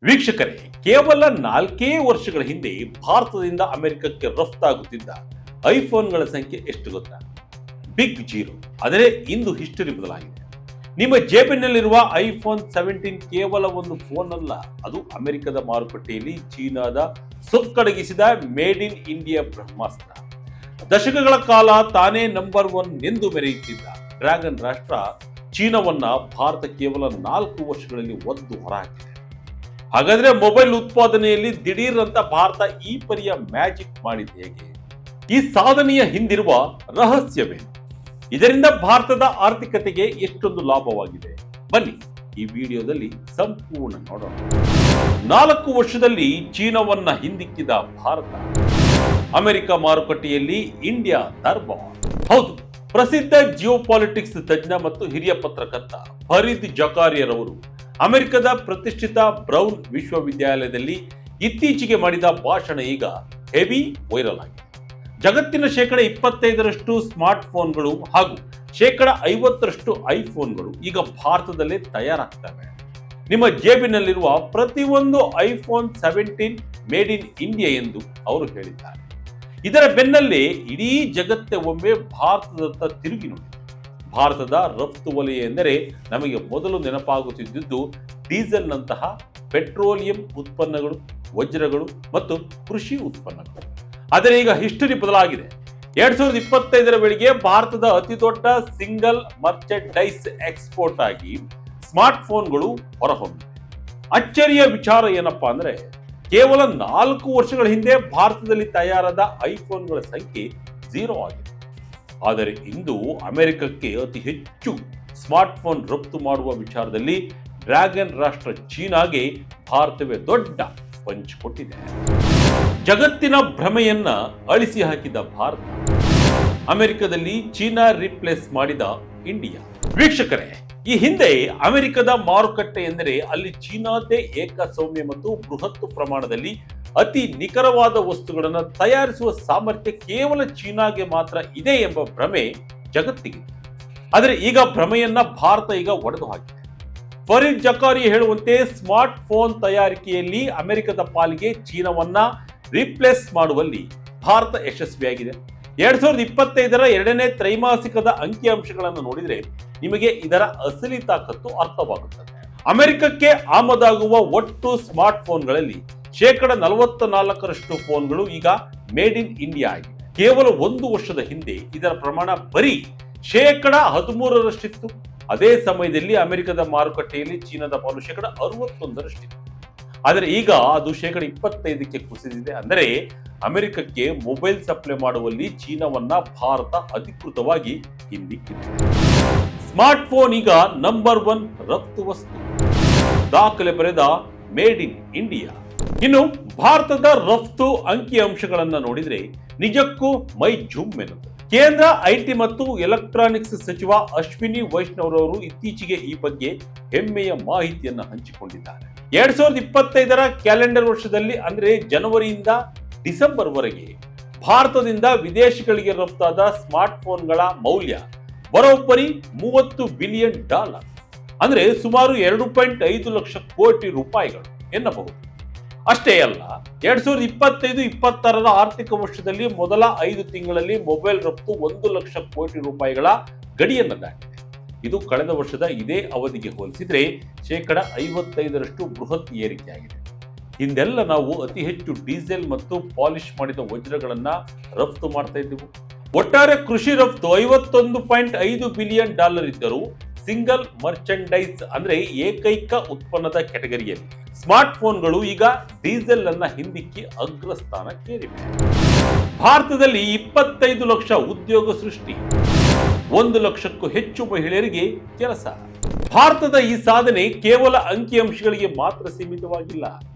ವೀಕ್ಷಕರೇ, ಕೇವಲ 4 ವರ್ಷಗಳ ಹಿಂದೆ ಭಾರತದಿಂದ ಅಮೆರಿಕಕ್ಕೆ ರಫ್ತಾಗುತ್ತಿದ್ದ ಐಫೋನ್ಗಳ ಸಂಖ್ಯೆ ಎಷ್ಟು ಗೊತ್ತಾ? Big zero. ಆದರೆ ಇಂದು ಹಿಸ್ಟರಿ ಬದಲಾಗಿದೆ. ನಿಮ್ಮ ಜೇಬಿನಲ್ಲಿರುವ ಐಫೋನ್ 17 ಕೇವಲ ಒಂದು ಫೋನ್ ಅಲ್ಲ, ಅದು ಅಮೆರಿಕದ ಮಾರುಕಟ್ಟೆಯಲ್ಲಿ ಚೀನಾದ ಸೊಕ್ಕಡಗಿಸಿದ ಮೇಡ್ ಇನ್ ಇಂಡಿಯಾ ಬ್ರಹ್ಮಾಸ್ತ್ರ. ದಶಕಗಳ ಕಾಲ ತಾನೇ ನಂಬರ್ 1 ಎಂದು ಮೆರೆಯುತ್ತಿದ್ದ ಡ್ರ್ಯಾಗನ್ ರಾಷ್ಟ್ರ ಚೀನಾವನ್ನ ಭಾರತ ಕೇವಲ 4 ವರ್ಷಗಳಲ್ಲಿ ಒದ್ದು ಹೊರಹಾಕಿದೆ. ಹಾಗಾದ್ರೆ ಮೊಬೈಲ್ ಉತ್ಪಾದನೆಯಲ್ಲಿ ದಿಢೀರ್ ಅಂತ ಭಾರತ ಈ ಪರಿಯ ಮ್ಯಾಜಿಕ್ ಮಾಡಿದೆ ಹೇಗೆ? ಈ ಸಾಧನೆಯ ಹಿಂದಿರುವ ರಹಸ್ಯವೇನು? ಇದರಿಂದ ಭಾರತದ ಆರ್ಥಿಕತೆಗೆ ಎಷ್ಟೊಂದು ಲಾಭವಾಗಿದೆ? ಬನ್ನಿ ಈ ವಿಡಿಯೋದಲ್ಲಿ ಸಂಪೂರ್ಣ ನೋಡೋಣ. 4 ವರ್ಷದಲ್ಲಿ ಚೀನಾವನ್ನ ಹಿಂದಿಕ್ಕಿದ ಭಾರತ ಅಮೆರಿಕ ಮಾರುಕಟ್ಟೆಯಲ್ಲಿ ಇಂಡಿಯಾ ದರ್ಬಾರ್. ಹೌದು, ಪ್ರಸಿದ್ಧ ಜಿಯೋಪಾಲಿಟಿಕ್ಸ್ ತಜ್ಞ ಮತ್ತು ಹಿರಿಯ ಪತ್ರಕರ್ತ ಫರೀದ್ ಜಕಾರಿಯರವರು ಅಮೆರಿಕದ ಪ್ರತಿಷ್ಠಿತ ಬ್ರೌನ್ ವಿಶ್ವವಿದ್ಯಾಲಯದಲ್ಲಿ ಇತ್ತೀಚೆಗೆ ಮಾಡಿದ ಭಾಷಣ ಈಗ ಹೆವಿ ವೈರಲ್ ಆಗಿದೆ. ಜಗತ್ತಿನ 25% ಸ್ಮಾರ್ಟ್ ಫೋನ್ಗಳು ಹಾಗೂ 50% ಐಫೋನ್ಗಳು ಈಗ ಭಾರತದಲ್ಲೇ ತಯಾರಾಗ್ತವೆ. ನಿಮ್ಮ ಜೇಬಿನಲ್ಲಿರುವ ಪ್ರತಿಯೊಂದು ಐಫೋನ್ 17 ಮೇಡ್ ಇನ್ ಇಂಡಿಯಾ ಎಂದು ಅವರು ಹೇಳಿದ್ದಾರೆ. ಇದರ ಬೆನ್ನಲ್ಲೇ ಇಡೀ ಜಗತ್ತೇ ಒಮ್ಮೆ ಭಾರತದತ್ತ ತಿರುಗಿ ನೋಡಿದೆ. ಭಾರತದ ರಫ್ತು ವಲಯ ಎಂದರೆ ನಮಗೆ ಮೊದಲು ನೆನಪಾಗುತ್ತಿದ್ದುದು ಡೀಸೆಲ್ನಂತಹ ಪೆಟ್ರೋಲಿಯಂ ಉತ್ಪನ್ನಗಳು, ವಜ್ರಗಳು ಮತ್ತು ಕೃಷಿ ಉತ್ಪನ್ನಗಳು. ಆದರೆ ಈಗ ಹಿಸ್ಟರಿ ಬದಲಾಗಿದೆ. 2025 ವೇಳೆಗೆ ಭಾರತದ ಅತಿ ದೊಡ್ಡ ಸಿಂಗಲ್ ಮರ್ಚೆಂಡೈಸ್ ಎಕ್ಸ್ಪೋರ್ಟ್ ಆಗಿ ಸ್ಮಾರ್ಟ್ ಫೋನ್ಗಳು ಹೊರಹೊಮ್ಮಿವೆ. ಅಚ್ಚರಿಯ ವಿಚಾರ ಏನಪ್ಪಾ ಅಂದ್ರೆ, ಕೇವಲ 4 ವರ್ಷಗಳ ಹಿಂದೆ ಭಾರತದಲ್ಲಿ ತಯಾರಾದ ಐಫೋನ್ಗಳ ಸಂಖ್ಯೆ 0 ಆಗಿದೆ. ಆದರೆ ಇಂದು ಅಮೆರಿಕಕ್ಕೆ ಅತಿ ಹೆಚ್ಚು ಸ್ಮಾರ್ಟ್ ಫೋನ್ ರಫ್ತು ಮಾಡುವ ವಿಚಾರದಲ್ಲಿ ಡ್ರ್ಯಾಗನ್ ರಾಷ್ಟ್ರ ಚೀನಾಗೆ ಭಾರತವೇ ದೊಡ್ಡ ಪಂಚ್ ಕೊಟ್ಟಿದೆ. ಜಗತ್ತಿನ ಭ್ರಮೆಯನ್ನ ಅಳಿಸಿ ಹಾಕಿದ ಭಾರತ ಅಮೆರಿಕದಲ್ಲಿ ಚೀನಾ ರಿಪ್ಲೇಸ್ ಮಾಡಿದ ಇಂಡಿಯಾ. ವೀಕ್ಷಕರೇ, ಈ ಹಿಂದೆ ಅಮೆರಿಕದ ಮಾರುಕಟ್ಟೆ ಎಂದರೆ ಅಲ್ಲಿ ಚೀನಾದೇ ಏಕಸ್ವಾಮ್ಯ ಮತ್ತು ಬೃಹತ್ ಪ್ರಮಾಣದಲ್ಲಿ ಅತಿ ನಿಖರವಾದ ವಸ್ತುಗಳನ್ನು ತಯಾರಿಸುವ ಸಾಮರ್ಥ್ಯ ಕೇವಲ ಚೀನಾಗೆ ಮಾತ್ರ ಇದೆ ಎಂಬ ಭ್ರಮೆ ಜಗತ್ತಿಗೆ. ಆದರೆ ಈಗ ಭ್ರಮೆಯನ್ನ ಭಾರತ ಈಗ ಒಡೆದು ಹಾಕಿದೆ. ಫರೀದ್ ಜಕಾರಿ ಹೇಳುವಂತೆ ಸ್ಮಾರ್ಟ್ ಫೋನ್ ತಯಾರಿಕೆಯಲ್ಲಿ ಅಮೆರಿಕದ ಪಾಲಿಗೆ ಚೀನಾವನ್ನ ರಿಪ್ಲೇಸ್ ಮಾಡುವಲ್ಲಿ ಭಾರತ ಯಶಸ್ವಿಯಾಗಿದೆ. 2025 ಎರಡನೇ ತ್ರೈಮಾಸಿಕದ ಅಂಕಿಅಂಶಗಳನ್ನು ನೋಡಿದರೆ ನಿಮಗೆ ಇದರ ಅಸಲಿ ತಾಕತ್ತು ಅರ್ಥವಾಗುತ್ತದೆ. ಅಮೆರಿಕಕ್ಕೆ ಆಮದಾಗುವ ಒಟ್ಟು ಸ್ಮಾರ್ಟ್ ಫೋನ್ಗಳಲ್ಲಿ 44% ಫೋನ್ಗಳು ಈಗ ಮೇಡ್ ಇನ್ ಇಂಡಿಯಾ ಆಗಿದೆ. ಕೇವಲ 1 ವರ್ಷದ ಹಿಂದೆ ಇದರ ಪ್ರಮಾಣ ಬರೀ 13%. ಅದೇ ಸಮಯದಲ್ಲಿ ಅಮೆರಿಕದ ಮಾರುಕಟ್ಟೆಯಲ್ಲಿ ಚೀನಾದ ಪಾಲು 61%. ಆದರೆ ಈಗ ಅದು 25% ಕುಸಿದಿದೆ. ಅಂದರೆ ಅಮೆರಿಕಕ್ಕೆ ಮೊಬೈಲ್ ಸಪ್ಲೈ ಮಾಡುವಲ್ಲಿ ಚೀನಾವನ್ನ ಭಾರತ ಅಧಿಕೃತವಾಗಿ ಹಿಂದಿಕ್ಕಿದೆ. ಸ್ಮಾರ್ಟ್ ಫೋನ್ ಈಗ ನಂಬರ್ 1 ರಫ್ತು ವಸ್ತು. ದಾಖಲೆ ಬರೆದ ಮೇಡ್ ಇನ್ ಇಂಡಿಯಾ. ಇನ್ನು ಭಾರತದ ರಫ್ತು ಅಂಕಿಅಂಶಗಳನ್ನು ನೋಡಿದ್ರೆ ನಿಜಕ್ಕೂ ಮೈ ಜುಮ್ ಎನ್ನುತ್ತದೆ. ಕೇಂದ್ರ ಐಟಿ ಮತ್ತು ಎಲೆಕ್ಟ್ರಾನಿಕ್ಸ್ ಸಚಿವ ಅಶ್ವಿನಿ ವೈಷ್ಣವ್ ರವರು ಇತ್ತೀಚೆಗೆ ಈ ಬಗ್ಗೆ ಹೆಮ್ಮೆಯ ಮಾಹಿತಿಯನ್ನು ಹಂಚಿಕೊಂಡಿದ್ದಾರೆ. 2025 ಕ್ಯಾಲೆಂಡರ್ ವರ್ಷದಲ್ಲಿ ಅಂದ್ರೆ ಜನವರಿಯಿಂದ ಡಿಸೆಂಬರ್ ವರೆಗೆ ಭಾರತದಿಂದ ವಿದೇಶಗಳಿಗೆ ರಫ್ತಾದ ಸ್ಮಾರ್ಟ್ ಫೋನ್ಗಳ ಮೌಲ್ಯ ಬರೋಬ್ಬರಿ $30 ಬಿಲಿಯನ್, ಅಂದ್ರೆ ಸುಮಾರು 2.5 ಲಕ್ಷ ಕೋಟಿ ರೂಪಾಯಿಗಳು ಎನ್ನಬಹುದು. ಅಷ್ಟೇ ಅಲ್ಲ, 2025-26 ಆರ್ಥಿಕ ವರ್ಷದಲ್ಲಿ ಮೊದಲ 5 ತಿಂಗಳಲ್ಲಿ ಮೊಬೈಲ್ ರಫ್ತು 1 ಲಕ್ಷ ಕೋಟಿ ರೂಪಾಯಿಗಳ ಗಡಿಯನ್ನು ದಾಟಿದೆ. ಇದು ಕಳೆದ ವರ್ಷದ ಇದೇ ಅವಧಿಗೆ ಹೋಲಿಸಿದ್ರೆ 55% ಬೃಹತ್ ಏರಿಕೆಯಾಗಿದೆ. ಹಿಂದೆಲ್ಲ ನಾವು ಅತಿ ಹೆಚ್ಚು ಡೀಸೆಲ್ ಮತ್ತು ಪಾಲಿಶ್ ಮಾಡಿದ ವಜ್ರಗಳನ್ನ ರಫ್ತು ಮಾಡ್ತಾ ಇದ್ದೆವು. ಒಟ್ಟಾರೆ ಕೃಷಿ ರಫ್ತು $51.5 ಬಿಲಿಯನ್ ಇದ್ದರೂ ಸಿಂಗಲ್ ಮರ್ಚೆಂಡೈಸ್ ಅಂದ್ರೆ ಏಕೈಕ ಉತ್ಪನ್ನದ ಕೆಟಗರಿಯಲ್ಲಿ ಸ್ಮಾರ್ಟ್ ಫೋನ್ಗಳು ಈಗ ಡೀಸೆಲ್ ಅನ್ನ ಹಿಂದಿಕ್ಕಿ ಅಗ್ರಸ್ಥಾನಕ್ಕೇರಿವೆ. ಭಾರತದಲ್ಲಿ 25 ಲಕ್ಷ ಉದ್ಯೋಗ ಸೃಷ್ಟಿ, 1 ಲಕ್ಷಕ್ಕೂ ಹೆಚ್ಚು ಮಹಿಳೆಯರಿಗೆ ಕೆಲಸ. ಭಾರತದ ಈ ಸಾಧನೆ ಕೇವಲ ಅಂಕಿಅಂಶಗಳಿಗೆ ಮಾತ್ರ ಸೀಮಿತವಾಗಿಲ್ಲ,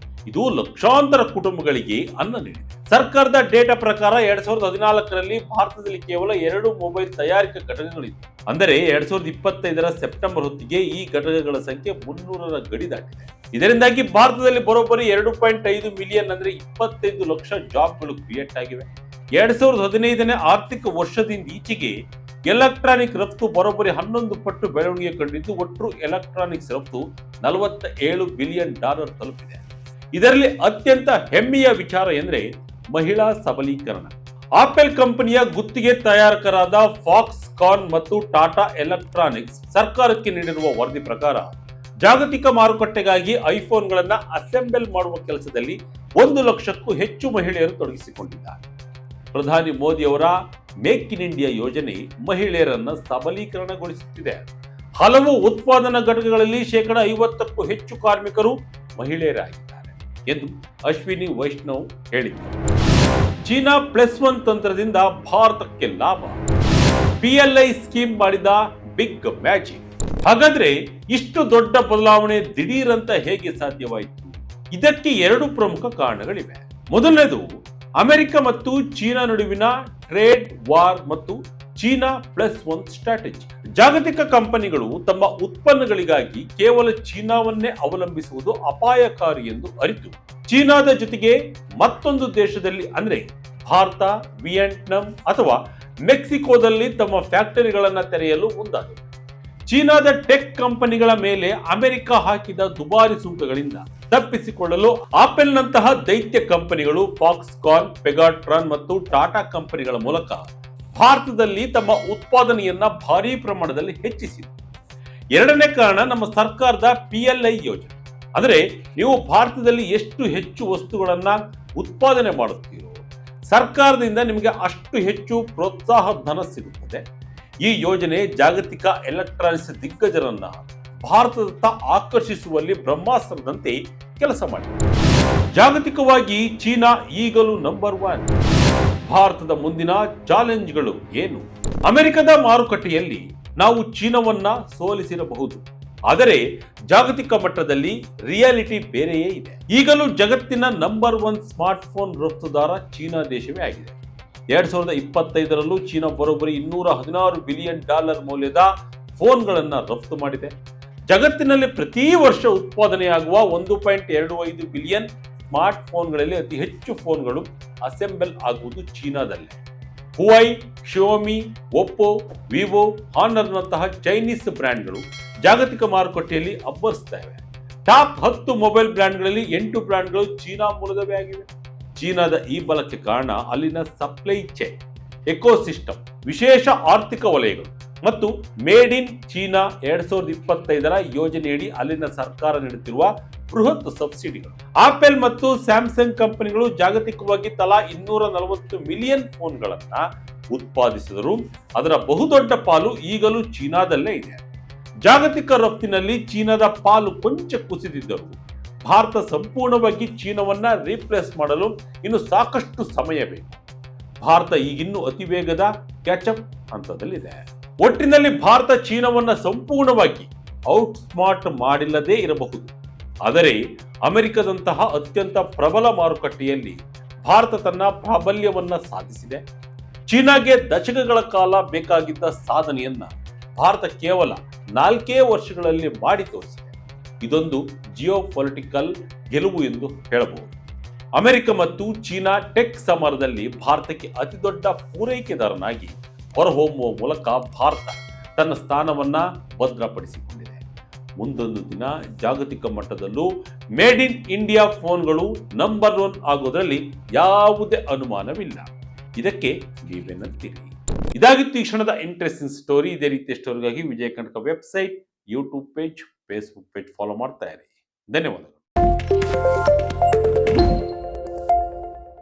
ಇದು ಲಕ್ಷಾಂತರ ಕುಟುಂಬಗಳಿಗೆ ಅನ್ನ ನೀಡಿದೆ. ಸರ್ಕಾರದ ಡೇಟಾ ಪ್ರಕಾರ 2014ರಲ್ಲಿ ಭಾರತದಲ್ಲಿ ಕೇವಲ 2 ಮೊಬೈಲ್ ತಯಾರಿಕಾ ಘಟಕಗಳಿತ್ತು. ಅಂದರೆ 2025 ಸೆಪ್ಟೆಂಬರ್ ಹೊತ್ತಿಗೆ ಈ ಘಟಕಗಳ ಸಂಖ್ಯೆ 300ರ ಗಡಿ ದಾಟಿದೆ. ಇದರಿಂದಾಗಿ ಭಾರತದಲ್ಲಿ ಬರೋಬ್ಬರಿ 2.5 ಮಿಲಿಯನ್ ಅಂದ್ರೆ 25 ಲಕ್ಷ ಜಾಬ್ಗಳು ಕ್ರಿಯೇಟ್ ಆಗಿವೆ. 2015ನೇ ಆರ್ಥಿಕ ವರ್ಷದಿಂದ ಈಚೆಗೆ ಎಲೆಕ್ಟ್ರಾನಿಕ್ ರಫ್ತು ಬರೋಬ್ಬರಿ 11 ಪಟ್ಟು ಬೆಳವಣಿಗೆ ಕಂಡಿದ್ದು ಒಟ್ಟು ಎಲೆಕ್ಟ್ರಾನಿಕ್ಸ್ ರಫ್ತು $47 ಬಿಲಿಯನ್ ತಲುಪಿದೆ. ಇದರಲ್ಲಿ ಅತ್ಯಂತ ಹೆಮ್ಮೆಯ ವಿಚಾರ ಎಂದರೆ ಮಹಿಳಾ ಸಬಲೀಕರಣ. ಆಪಲ್ ಕಂಪನಿಯ ಗುತ್ತಿಗೆ ತಯಾರಕರಾದ ಫಾಕ್ಸ್ಕಾನ್ ಮತ್ತು ಟಾಟಾ ಎಲೆಕ್ಟ್ರಾನಿಕ್ಸ್ ಸರ್ಕಾರಕ್ಕೆ ನೀಡಿರುವ ವರದಿ ಪ್ರಕಾರ ಜಾಗತಿಕ ಮಾರುಕಟ್ಟೆಗಾಗಿ ಐಫೋನ್ಗಳನ್ನು ಅಸೆಂಬಲ್ ಮಾಡುವ ಕೆಲಸದಲ್ಲಿ 1 ಲಕ್ಷಕ್ಕೂ ಹೆಚ್ಚು ಮಹಿಳೆಯರು ತೊಡಗಿಸಿಕೊಂಡಿದ್ದಾರೆ. ಪ್ರಧಾನಿ ಮೋದಿ ಅವರ ಮೇಕ್ ಇನ್ ಇಂಡಿಯಾ ಯೋಜನೆ ಮಹಿಳೆಯರನ್ನ ಸಬಲೀಕರಣಗೊಳಿಸುತ್ತಿದೆ. ಹಲವು ಉತ್ಪಾದನಾ ಘಟಕಗಳಲ್ಲಿ 50%ಕ್ಕೂ ಹೆಚ್ಚು ಕಾರ್ಮಿಕರು ಮಹಿಳೆಯರಾಗಿದ್ದಾರೆ ಎಂದು ಅಶ್ವಿನಿ ವೈಷ್ಣವ್ ಹೇಳಿದ್ದಾರೆ. ಚೀನಾ +1 ತಂತ್ರದಿಂದ ಭಾರತಕ್ಕೆ ಲಾಭ. PLI ಸ್ಕೀಮ್ ಮಾಡಿದ ಬಿಗ್ ಮ್ಯಾಜಿಕ್. ಹಾಗಾದ್ರೆ ಇಷ್ಟು ದೊಡ್ಡ ಬದಲಾವಣೆ ದಿಢೀರಂತ ಹೇಗೆ ಸಾಧ್ಯವಾಯಿತು? ಇದಕ್ಕೆ 2 ಪ್ರಮುಖ ಕಾರಣಗಳಿವೆ. ಮೊದಲನೇದು ಅಮೆರಿಕ ಮತ್ತು ಚೀನಾ ನಡುವಿನ ಟ್ರೇಡ್ ವಾರ್ ಮತ್ತು ಚೀನಾ +1 ಸ್ಟ್ರಾಟಜಿ. ಜಾಗತಿಕ ಕಂಪನಿಗಳು ತಮ್ಮ ಉತ್ಪನ್ನಗಳಿಗಾಗಿ ಕೇವಲ ಚೀನಾವನ್ನೇ ಅವಲಂಬಿಸುವುದು ಅಪಾಯಕಾರಿ ಎಂದು ಅರಿತು ಚೀನಾದ ಜೊತೆಗೆ ಮತ್ತೊಂದು ದೇಶದಲ್ಲಿ ಅಂದ್ರೆ ಭಾರತ, ವಿಯೆಟ್ನಾಂ ಅಥವಾ ಮೆಕ್ಸಿಕೋದಲ್ಲಿ ತಮ್ಮ ಫ್ಯಾಕ್ಟರಿಗಳನ್ನು ತೆರೆಯಲು ಮುಂದಾದರು. ಚೀನಾದ ಟೆಕ್ ಕಂಪನಿಗಳ ಮೇಲೆ ಅಮೆರಿಕ ಹಾಕಿದ ದುಬಾರಿ ಸುಂಕಗಳಿಂದ ತಪ್ಪಿಸಿಕೊಳ್ಳಲು ಆಪಲ್ನಂತಹ ದೈತ್ಯ ಕಂಪನಿಗಳು ಫಾಕ್ಸ್ಕಾನ್, ಪೆಗಾಟ್ರಾನ್ ಮತ್ತು ಟಾಟಾ ಕಂಪನಿಗಳ ಮೂಲಕ ಭಾರತದಲ್ಲಿ ತಮ್ಮ ಉತ್ಪಾದನೆಯನ್ನ ಭಾರೀ ಪ್ರಮಾಣದಲ್ಲಿ ಹೆಚ್ಚಿಸಿದೆ. ಎರಡನೇ ಕಾರಣ ನಮ್ಮ ಸರ್ಕಾರದ PLI ಯೋಜನೆ. ಅಂದರೆ ನೀವು ಭಾರತದಲ್ಲಿ ಎಷ್ಟು ಹೆಚ್ಚು ವಸ್ತುಗಳನ್ನ ಉತ್ಪಾದನೆ ಮಾಡುತ್ತೀರೋ ಸರ್ಕಾರದಿಂದ ನಿಮಗೆ ಅಷ್ಟು ಹೆಚ್ಚು ಪ್ರೋತ್ಸಾಹ ಧನ ಸಿಗುತ್ತದೆ. ಈ ಯೋಜನೆ ಜಾಗತಿಕ ಎಲೆಕ್ಟ್ರಾನಿಕ್ಸ್ ದಿಗ್ಗಜರನ್ನ ಭಾರತದತ್ತ ಆಕರ್ಷಿಸುವಲ್ಲಿ ಬ್ರಹ್ಮಾಸ್ತ್ರದಂತೆ ಕೆಲಸ ಮಾಡಿದೆ. ಜಾಗತಿಕವಾಗಿ ಚೀನಾ ಈಗಲೂ ನಂಬರ್ 1. ಭಾರತದ ಮುಂದಿನ ಚಾಲೆಂಜ್ಗಳು ಏನು? ಅಮೆರಿಕದ ಮಾರುಕಟ್ಟೆಯಲ್ಲಿ ನಾವು ಚೀನಾವನ್ನ ಸೋಲಿಸಿರಬಹುದು, ಆದರೆ ಜಾಗತಿಕ ಮಟ್ಟದಲ್ಲಿ ರಿಯಾಲಿಟಿ ಬೇರೆಯೇ ಇದೆ. ಈಗಲೂ ಜಗತ್ತಿನ ನಂಬರ್ 1 ಸ್ಮಾರ್ಟ್ ಫೋನ್ ರಫ್ತುದಾರ ಚೀನಾ ದೇಶವೇ ಆಗಿದೆ. 2025ರಲ್ಲೂ ಚೀನಾ ಬರೋಬ್ಬರಿ $216 ಬಿಲಿಯನ್ ಮೌಲ್ಯದ ಫೋನ್ಗಳನ್ನು ರಫ್ತು ಮಾಡಿದೆ. ಜಗತ್ತಿನಲ್ಲಿ ಪ್ರತಿ ವರ್ಷ ಉತ್ಪಾದನೆಯಾಗುವ 1.25 ಬಿಲಿಯನ್ ಸ್ಮಾರ್ಟ್ ಫೋನ್ಗಳಲ್ಲಿ ಅತಿ ಹೆಚ್ಚು ಫೋನ್ಗಳು ಅಸೆಂಬಲ್ ಆಗುವುದು ಚೀನಾದಲ್ಲೇ. ಹುವೈ, ಶಿಯೋಮಿ, ಒಪ್ಪೋ, ವಿವೋ, ಹಾನರ್ನಂತಹ ಚೈನೀಸ್ ಬ್ರ್ಯಾಂಡ್ಗಳು ಜಾಗತಿಕ ಮಾರುಕಟ್ಟೆಯಲ್ಲಿ ಅಬ್ಬರಿಸುತ್ತವೆ. ಟಾಪ್ 10 ಮೊಬೈಲ್ ಬ್ರ್ಯಾಂಡ್ಗಳಲ್ಲಿ 8 ಬ್ರ್ಯಾಂಡ್ಗಳು ಚೀನಾ ಮೂಲದವೇ ಆಗಿವೆ. ಚೀನಾದ ಈ ಬಲಕ್ಕೆ ಕಾರಣ ಅಲ್ಲಿನ ಸಪ್ಲೈ ಚೈನ್, ಎಕೋಸಿಸ್ಟಮ್, ವಿಶೇಷ ಆರ್ಥಿಕ ವಲಯಗಳು ಮತ್ತು ಮೇಡ್ ಇನ್ ಚೀನಾ 2025ರ ಯೋಜನೆಯಡಿ ಅಲ್ಲಿನ ಸರ್ಕಾರ ನೀಡುತ್ತಿರುವ ಬೃಹತ್ ಸಬ್ಸಿಡಿಗಳು. ಆಪಲ್ ಮತ್ತು ಸ್ಯಾಮ್ಸಂಗ್ ಕಂಪನಿಗಳು ಜಾಗತಿಕವಾಗಿ ತಲಾ 240 ಮಿಲಿಯನ್ ಫೋನ್ಗಳನ್ನ ಉತ್ಪಾದಿಸಿದರೂ ಅದರ ಬಹುದೊಡ್ಡ ಪಾಲು ಈಗಲೂ ಚೀನಾದಲ್ಲೇ ಇದೆ. ಜಾಗತಿಕ ರಫ್ತಿನಲ್ಲಿ ಚೀನಾದ ಪಾಲು ಕೊಂಚ ಕುಸಿದಿದ್ದರೂ ಭಾರತ ಸಂಪೂರ್ಣವಾಗಿ ಚೀನಾವನ್ನ ರೀಪ್ಲೇಸ್ ಮಾಡಲು ಇನ್ನು ಸಾಕಷ್ಟು ಸಮಯ ಬೇಕು. ಭಾರತ ಈಗಿನ್ನೂ ಅತಿ ವೇಗದ ಕ್ಯಾಚಪ್ ಹಂತದಲ್ಲಿದೆ. ಒಟ್ಟಿನಲ್ಲಿ ಭಾರತ ಚೀನಾವನ್ನ ಸಂಪೂರ್ಣವಾಗಿ ಔಟ್ ಸ್ಮಾರ್ಟ್ ಮಾಡಿಲ್ಲದೇ ಇರಬಹುದು, ಆದರೆ ಅಮೆರಿಕದಂತಹ ಅತ್ಯಂತ ಪ್ರಬಲ ಮಾರುಕಟ್ಟೆಯಲ್ಲಿ ಭಾರತ ತನ್ನ ಪ್ರಾಬಲ್ಯವನ್ನ ಸಾಧಿಸಿದೆ. ಚೀನಾಗೆ ದಶಕಗಳ ಕಾಲ ಬೇಕಾಗಿದ್ದ ಸಾಧನೆಯನ್ನ ಭಾರತ ಕೇವಲ 4 ವರ್ಷಗಳಲ್ಲಿ ಮಾಡಿ ತೋರಿಸಿದೆ. ಇದೊಂದು ಜಿಯೋಪೊಲಿಟಿಕಲ್ ಗೆಲುವು ಎಂದು ಹೇಳಬಹುದು. ಅಮೆರಿಕ ಮತ್ತು ಚೀನಾ ಟೆಕ್ ಸಮರದಲ್ಲಿ ಭಾರತಕ್ಕೆ ಅತಿದೊಡ್ಡ ಪೂರೈಕೆದಾರನಾಗಿ ಹೊರಹೊಮ್ಮುವ ಮೂಲಕ ಭಾರತ ತನ್ನ ಸ್ಥಾನವನ್ನ ಭದ್ರಪಡಿಸಿಕೊಂಡಿದೆ. ಮುಂದೊಂದು ದಿನ ಜಾಗತಿಕ ಮಟ್ಟದಲ್ಲೂ ಮೇಡ್ ಇನ್ ಇಂಡಿಯಾ ಫೋನ್ಗಳು ನಂಬರ್ 1 ಆಗೋದ್ರಲ್ಲಿ ಯಾವುದೇ ಅನುಮಾನವಿಲ್ಲ. ಇದಕ್ಕೆ ನೀವೇನಂತೀರಿ? ಇದಾಗಿತ್ತು ಈ ಕ್ಷಣದ ಇಂಟ್ರೆಸ್ಟಿಂಗ್ ಸ್ಟೋರಿ. ಇದೇ ರೀತಿಯ ಸ್ಟೋರಿಗಾಗಿ Vijaya Kanaka website, YouTube page, Facebook page follow ಮಾಡ್ತಾ ಇರಿ. ಧನ್ಯವಾದಗಳು.